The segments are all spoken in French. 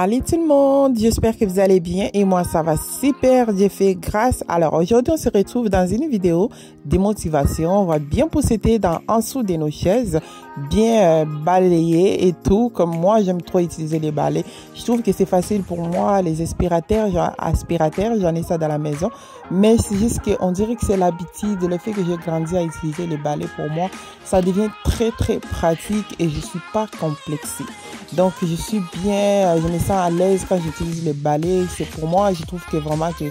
Salut tout le monde, j'espère que vous allez bien et moi ça va super, j'ai fait grâce. Alors aujourd'hui on se retrouve dans une vidéo de motivation, on va bien pousseter en dessous de nos chaises, bien balayer et tout. Comme moi j'aime trop utiliser les balais, je trouve que c'est facile pour moi. Les aspirateurs, j'en ai ça dans la maison, mais c'est juste qu'on dirait que c'est l'habitude, le fait que j'ai grandi à utiliser les balais, pour moi ça devient très pratique et je suis pas complexée. Donc je suis bien, je me sens à l'aise quand j'utilise les balais. C'est pour moi, je trouve que vraiment que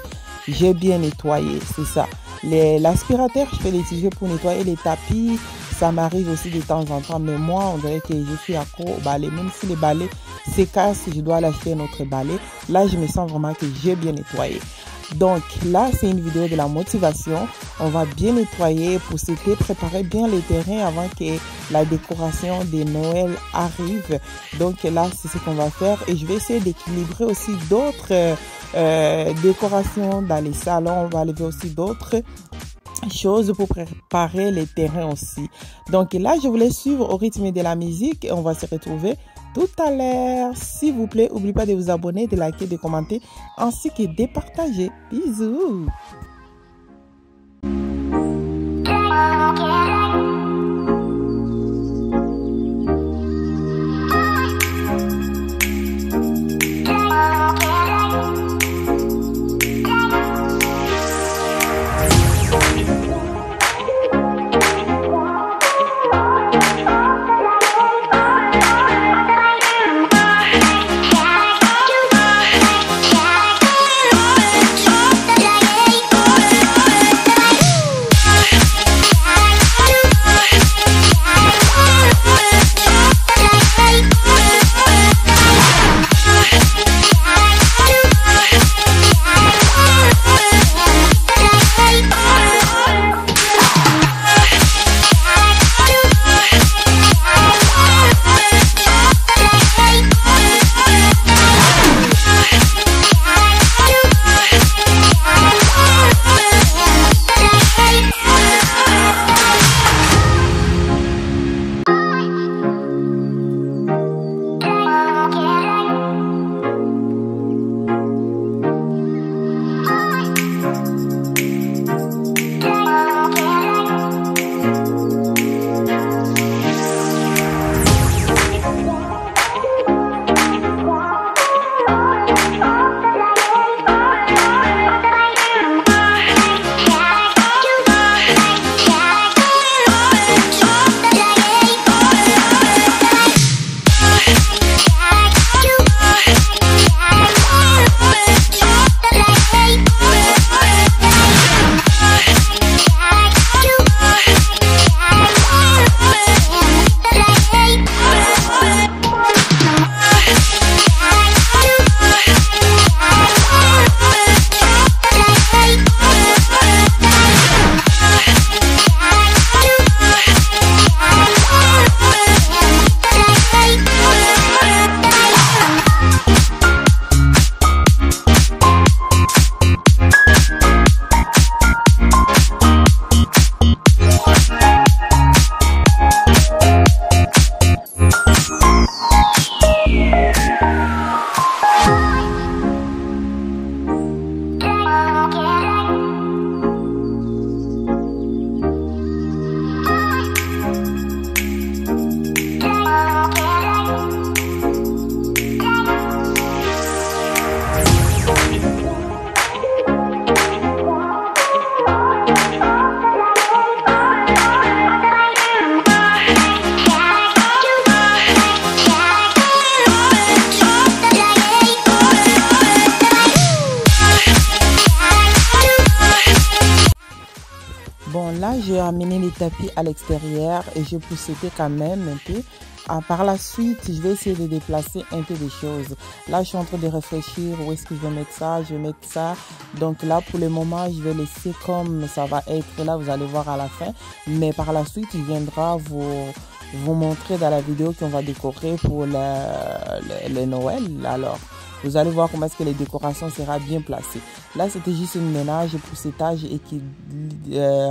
j'ai bien nettoyé, c'est ça. L'aspirateur, je peux l'utiliser pour nettoyer les tapis. Ça m'arrive aussi de temps en temps, mais moi, on dirait que je suis accro au balai. Même si les balais se cassent, je dois l'acheter un autre balai. Là, je me sens vraiment que j'ai bien nettoyé. Donc là, c'est une vidéo de la motivation. On va bien nettoyer, pousseter, préparer bien les terrains avant que la décoration de Noël arrive. Donc là, c'est ce qu'on va faire. Et je vais essayer d'équilibrer aussi d'autres décorations dans les salons. On va enlever aussi d'autres choses pour préparer les terrains aussi. Donc là, je vous laisse suivre au rythme de la musique et on va se retrouver tout à l'heure. S'il vous plaît, n'oubliez pas de vous abonner, de liker, de commenter ainsi que de partager. Bisous. Bon, là, j'ai amené les tapis à l'extérieur et j'ai pousseté quand même un peu. Par la suite, je vais essayer de déplacer un peu des choses. Là, je suis en train de réfléchir où est-ce que je vais mettre ça. Je vais mettre ça. Donc là, pour le moment, je vais laisser comme ça va être. Là, vous allez voir à la fin. Mais par la suite, il viendra vous montrer dans la vidéo qu'on va décorer pour le Noël. Alors, Vous allez voir comment est-ce que les décorations sera bien placées. Là, c'était juste un ménage pour étage et qui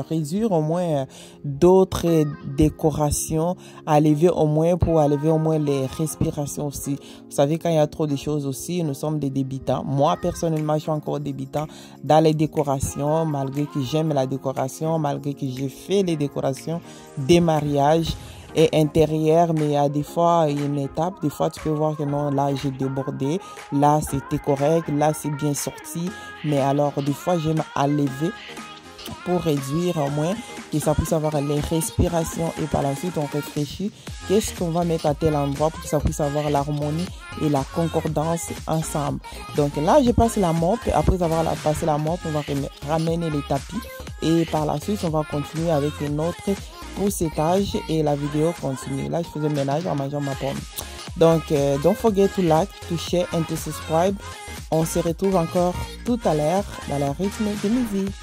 réduire au moins d'autres décorations à lever au moins pour enlever au moins les respirations aussi. Vous savez, quand il y a trop de choses aussi, nous sommes des débutants. Moi, personnellement, je suis encore débutant dans les décorations, malgré que j'aime la décoration, malgré que j'ai fait les décorations des mariages et intérieur, mais il y a des fois une étape, des fois tu peux voir que non, là j'ai débordé, là c'était correct, là c'est bien sorti, mais alors des fois j'aime enlever pour réduire au moins que ça puisse avoir les respirations et par la suite on réfléchit qu'est-ce qu'on va mettre à tel endroit pour que ça puisse avoir l'harmonie et la concordance ensemble. Donc là je passe la mop, après avoir passé la mop on va ramener les tapis et par la suite on va continuer avec une autre pour cet âge et la vidéo continue. Là je faisais le ménage en mangeant ma pomme. Donc don't forget to like, to share and to subscribe. On se retrouve encore tout à l'heure dans le rythme de musique.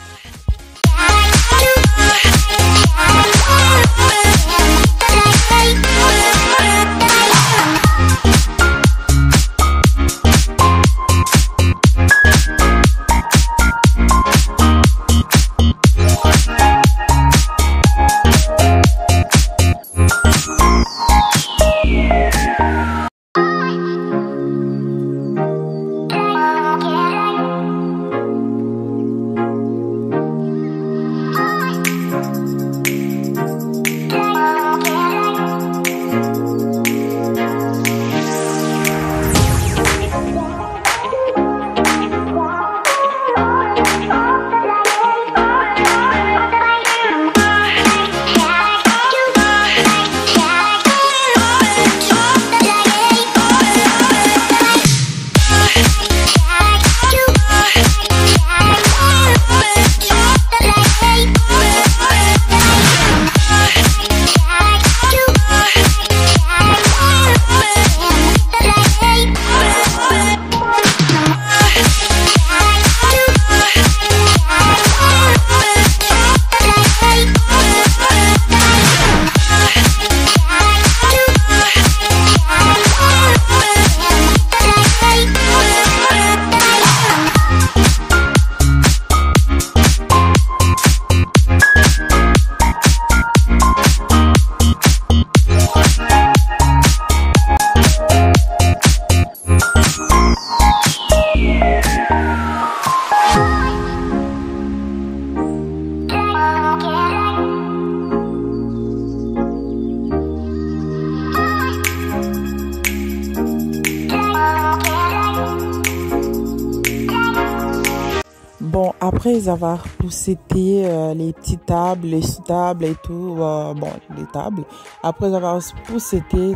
Bon, après avoir poussé les petites tables, les sous-tables et tout, bon, les tables, après avoir poussé tout,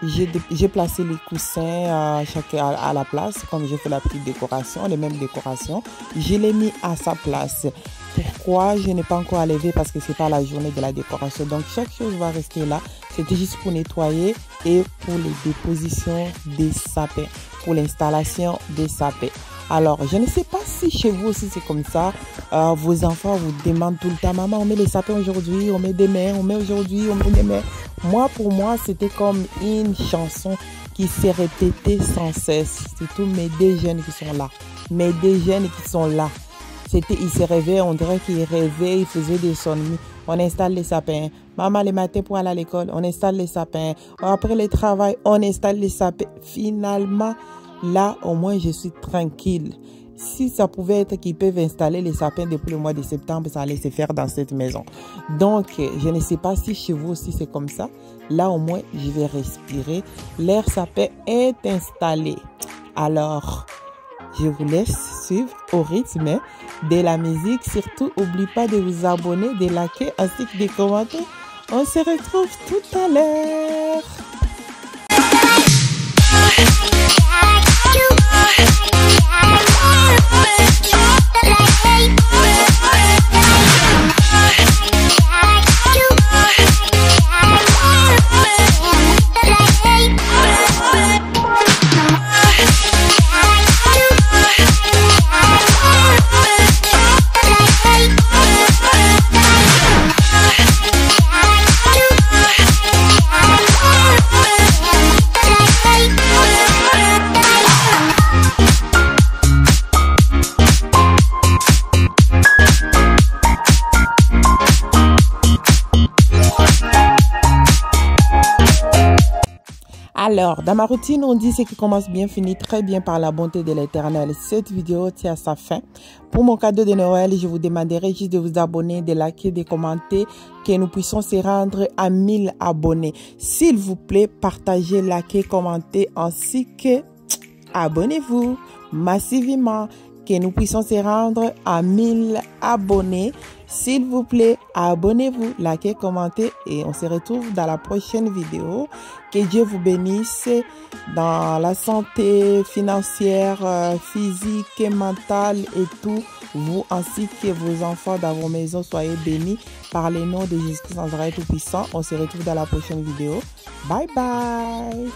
j'ai placé les coussins chacun à la place, comme j'ai fait la petite décoration, les mêmes décorations, je l'ai mis à sa place. Pourquoi je n'ai pas encore enlevé? Parce que c'est pas la journée de la décoration. Donc chaque chose va rester là. C'était juste pour nettoyer et pour les dépositions des sapins, pour l'installation des sapins. Alors, je ne sais pas si chez vous aussi c'est comme ça. Vos enfants vous demandent tout le temps, maman, on met les sapins aujourd'hui, on met demain, on met aujourd'hui, on met demain. Moi, pour moi, c'était comme une chanson qui s'est répétée sans cesse. C'est tous mes deux jeunes qui sont là. Mes deux jeunes qui sont là. Ils se réveillaient, on dirait qu'ils rêvaient, ils faisaient des sonneries. On installe les sapins. Maman, le matin pour aller à l'école, on installe les sapins. Après le travail, on installe les sapins. Finalement, là, au moins, je suis tranquille. Si ça pouvait être qu'ils peuvent installer les sapins depuis le mois de septembre, ça allait se faire dans cette maison. Donc, je ne sais pas si chez vous aussi c'est comme ça. Là, au moins, je vais respirer. L'air sapin est installé. Alors, je vous laisse suivre au rythme de la musique. Surtout, n'oubliez pas de vous abonner, de liker ainsi que de commenter. On se retrouve tout à l'heure. Alors, dans ma routine, on dit ce qui commence bien finit très bien par la bonté de l'Éternel. Cette vidéo tient à sa fin. Pour mon cadeau de Noël, je vous demanderai juste de vous abonner, de liker, de commenter, que nous puissions se rendre à 1000 abonnés. S'il vous plaît, partagez, likez, commentez, ainsi que abonnez-vous massivement, que nous puissions se rendre à 1000 abonnés. S'il vous plaît, abonnez-vous, likez, commentez et on se retrouve dans la prochaine vidéo. Que Dieu vous bénisse dans la santé financière, physique, mentale et tout. Vous ainsi que vos enfants dans vos maisons, soyez bénis par le nom de Jésus-Christ Nazareth Tout-Puissant. On se retrouve dans la prochaine vidéo. Bye bye.